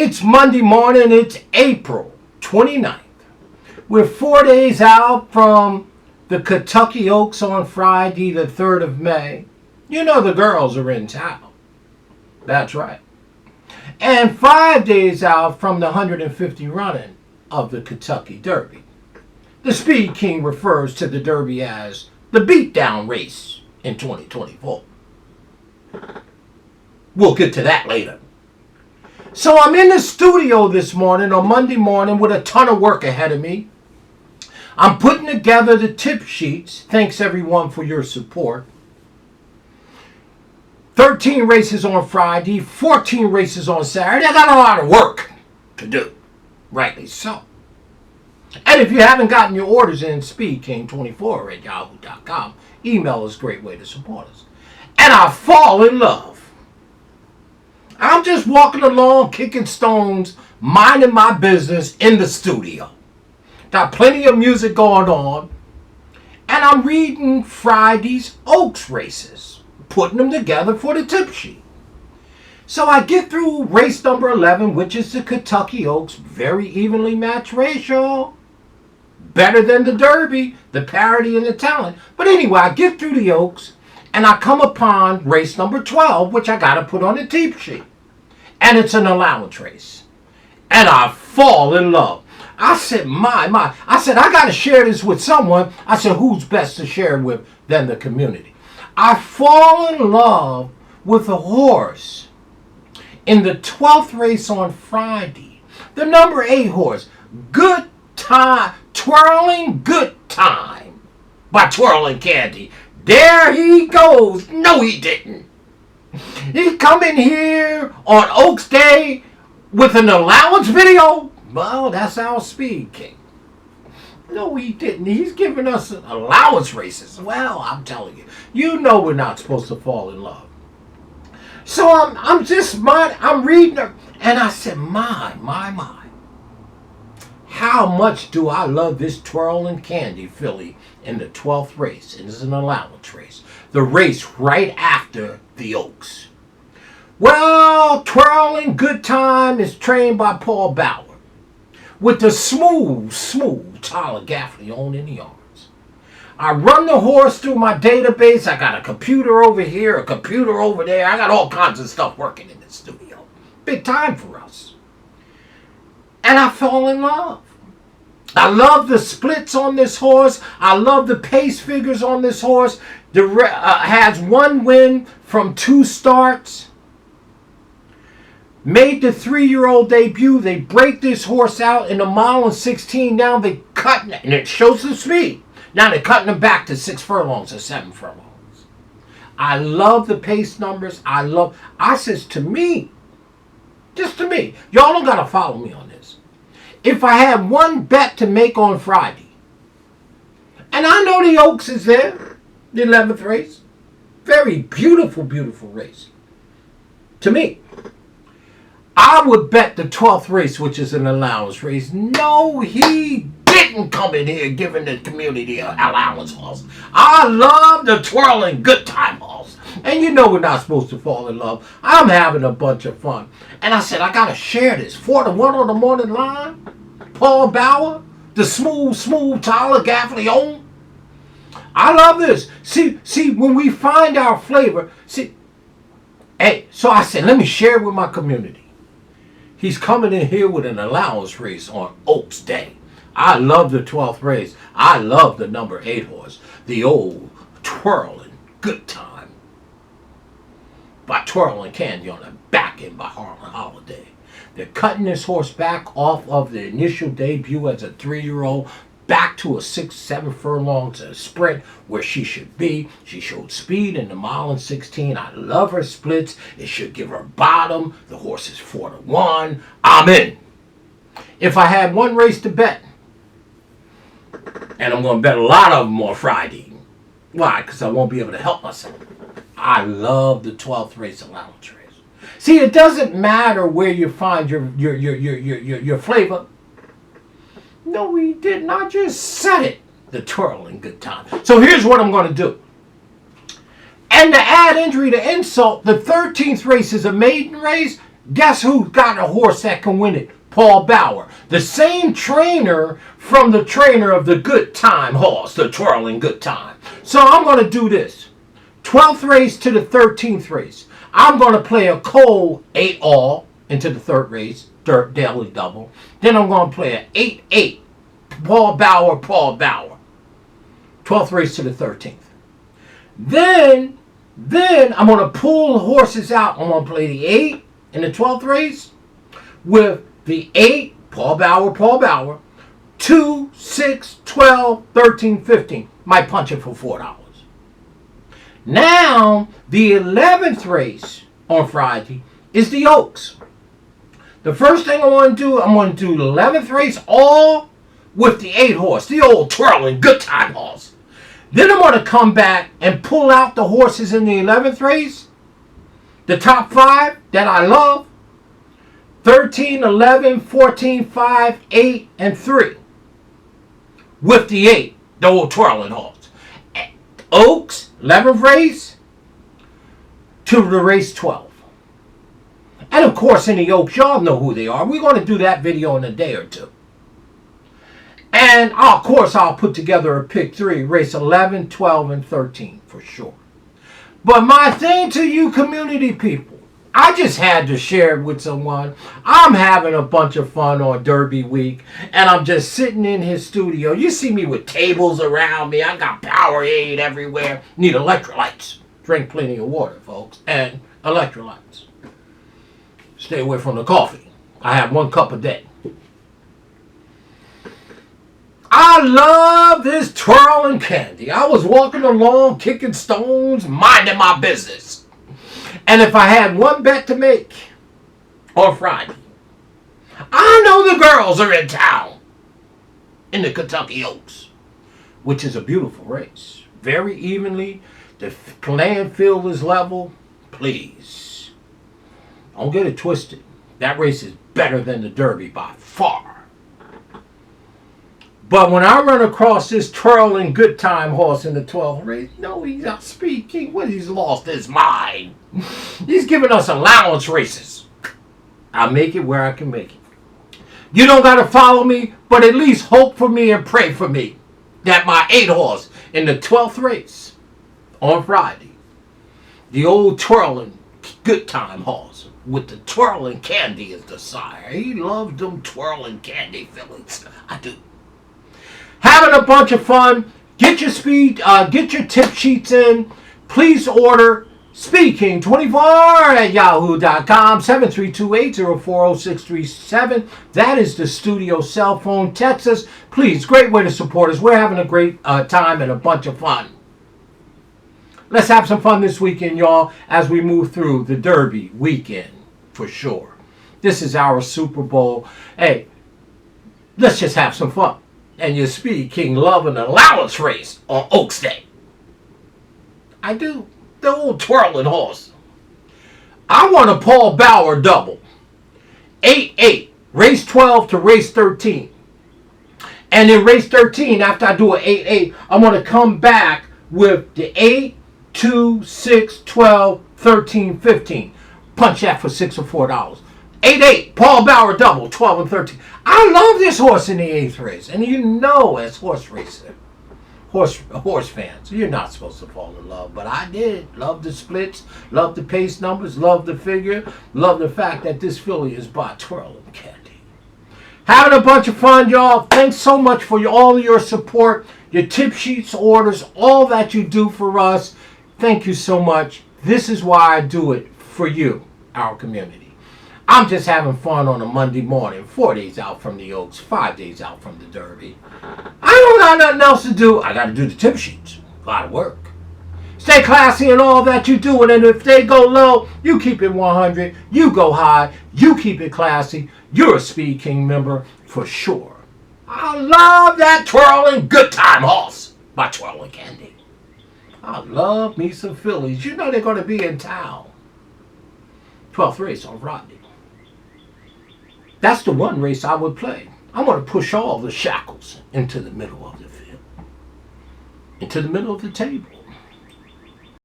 It's Monday morning. It's April 29th. We're 4 days out from the Kentucky Oaks on Friday, the 3rd of May. You know the girls are in town. That's right. And 5 days out from the 150 running of the Kentucky Derby. The Speed King refers to the Derby as the beatdown race in 2024. We'll get to that later. So I'm in the studio this morning, on Monday morning, with a ton of work ahead of me. I'm putting together the tip sheets. Thanks everyone for your support. 13 races on Friday, 14 races on Saturday. I got a lot of work to do. Rightly so. And if you haven't gotten your orders in, SpeedKing24 at yahoo.com. Email is a great way to support us. And I fall in love. I'm just walking along, kicking stones, minding my business in the studio. Got plenty of music going on. And I'm reading Friday's Oaks races, putting them together for the tip sheet. So I get through race number 11, which is the Kentucky Oaks. Very evenly matched race, y'all. Better than the Derby, the parity and the talent. But anyway, I get through the Oaks, and I come upon race number 12, which I got to put on the tip sheet. And it's an allowance race. And I fall in love. I said, my. I said, I got to share this with someone. I said, who's best to share with than the community? I fall in love with a horse in the 12th race on Friday. The number 8 horse, Good Time, Twirling Good Time by Twirling Candy. There he goes. No, he didn't. He come in here on Oaks Day with an allowance video. Well, that's our Speed King. No, he didn't. He's giving us allowance races. Well, I'm telling you, you know we're not supposed to fall in love. So I'm reading her, and I said, my. How much do I love this Twirling Candy filly in the 12th race? It is an allowance race. The race right after the Oaks. Well, Twirling Good Time is trained by Paul Bauer with the smooth Tyler Gaffney on in the arms. I run the horse through my database. I got a computer over here, a computer over there. I got all kinds of stuff working in the studio. Big time for us. And I fall in love. I love the splits on this horse. I love the pace figures on this horse. Has one win from 2 starts. Made the 3-year-old debut. They break this horse out in a mile and 16. Now they cutting it, and it shows the speed. Now they're cutting him back to 6 furlongs or 7 furlongs. I love the pace numbers. I says to me, just to me, y'all don't got to follow me on this. If I had one bet to make on Friday, and I know the Oaks is there, the 11th race, very beautiful race. To me, I would bet the 12th race, which is an allowance race. No, he didn't come in here giving the community an allowance horse. I love the Twirling Good Time horse. And you know we're not supposed to fall in love. I'm having a bunch of fun. And I said, I got to share this. 4-1 on the morning line. Paul Bauer. The smooth Tyler Gaffney on. I love this. See, when we find our flavor. So I said, let me share it with my community. He's coming in here with an allowance race on Oaks Day. I love the 12th race. I love the number 8 horse. The old Twirling Good Time by Twirling Candy on the back end by Harlan Holiday. They're cutting this horse back off of the initial debut as a 3-year-old back to a 6-7 furlongs a sprint where she should be. She showed speed in the mile and 16. I love her splits. It should give her bottom. The horse is 4-1. I'm in. If I had one race to bet, and I'm going to bet a lot of them on Friday. Why? Because I won't be able to help myself. I love the 12th race allowance race. See, it doesn't matter where you find your flavor. No, we didn't. I just said it. The Twirling Good Time. So here's what I'm going to do. And to add injury to insult, the 13th race is a maiden race. Guess who got a horse that can win it? Paul Bauer. The same trainer from the trainer of the Good Time horse, the Twirling Good Time. So I'm going to do this. 12th race to the 13th race. I'm going to play a Cole 8 all into the 3rd race, daily double. Then I'm going to play an 8-8, Paul Bauer. 12th race to the 13th. Then I'm going to pull horses out. I'm going to play the 8 in the 12th race with the 8, Paul Bauer, 2, 6, 12, 13, 15. Might punch it for $4. Now, the 11th race on Friday is the Oaks. The first thing I want to do, I'm going to do the 11th race all with the 8 horse, the old Twirling Good Time horse. Then I'm going to come back and pull out the horses in the 11th race, the top 5 that I love, 13, 11, 14, 5, 8, and 3. With the 8, the old Twirling horse. Oaks, 11th race, to the race 12. And of course, in the Oaks, y'all know who they are. We're going to do that video in a day or two. And of course, I'll put together a pick 3, race 11, 12, and 13 for sure. But my thing to you community people, I just had to share it with someone. I'm having a bunch of fun on Derby week, and I'm just sitting in his studio. You see me with tables around me. I got Powerade everywhere. Need electrolytes. Drink plenty of water, folks, and electrolytes. Stay away from the coffee. I have 1 cup a day. I love this twirling candy. I was walking along, kicking stones, minding my business. And if I had one bet to make on Friday, I know the girls are in town in the Kentucky Oaks, which is a beautiful race. Very evenly. The land field is level. Please, don't get it twisted. That race is better than the Derby by far. But when I run across this Twirling Good Time horse in the 12th race, no, he's not speaking. What, he's lost his mind. He's giving us allowance races. I'll make it where I can make it. You don't got to follow me, but at least hope for me and pray for me that my 8 horse in the 12th race on Friday, the old Twirling Good Time horse with the twirling candy as the sire. He loved them twirling candy fillies. I do. Having a bunch of fun. Get your get your tip sheets in. Please order SpeedKing24 at yahoo.com, 732-804-0637. That is the studio cell phone. Text us. Please, great way to support us. We're having a great time and a bunch of fun. Let's have some fun this weekend, y'all, as we move through the Derby weekend, for sure. This is our Super Bowl. Hey, let's just have some fun. And your Speed King love an allowance race on Oaks Day. I do. The old twirling horse. I want a Paul Bauer double. 8-8. Race 12 to race 13. And in race 13, after I do an 8-8, I'm going to come back with the 8, 2, 6, 12, 13, 15. Punch that for $6 or $4. 8-8, Paul Bauer double, 12 and 13. I love this horse in the 8th race. And you know, as horse fans, you're not supposed to fall in love. But I did. Love the splits, love the pace numbers, love the figure, love the fact that this filly is by Twirling Candy. Having a bunch of fun, y'all. Thanks so much for all of your support, your tip sheets, orders, all that you do for us. Thank you so much. This is why I do it for you, our community. I'm just having fun on a Monday morning, 4 days out from the Oaks, 5 days out from the Derby. I don't got nothing else to do. I got to do the tip sheets. A lot of work. Stay classy in all that you do, and if they go low, you keep it 100. You go high. You keep it classy. You're a Speed King member for sure. I love that Twirling Good Time horse by Twirling Candy. I love me some fillies. You know they're going to be in town. 12th race on Friday. That's the one race I would play. I'm going to push all the shackles into the middle of the field. Into the middle of the table.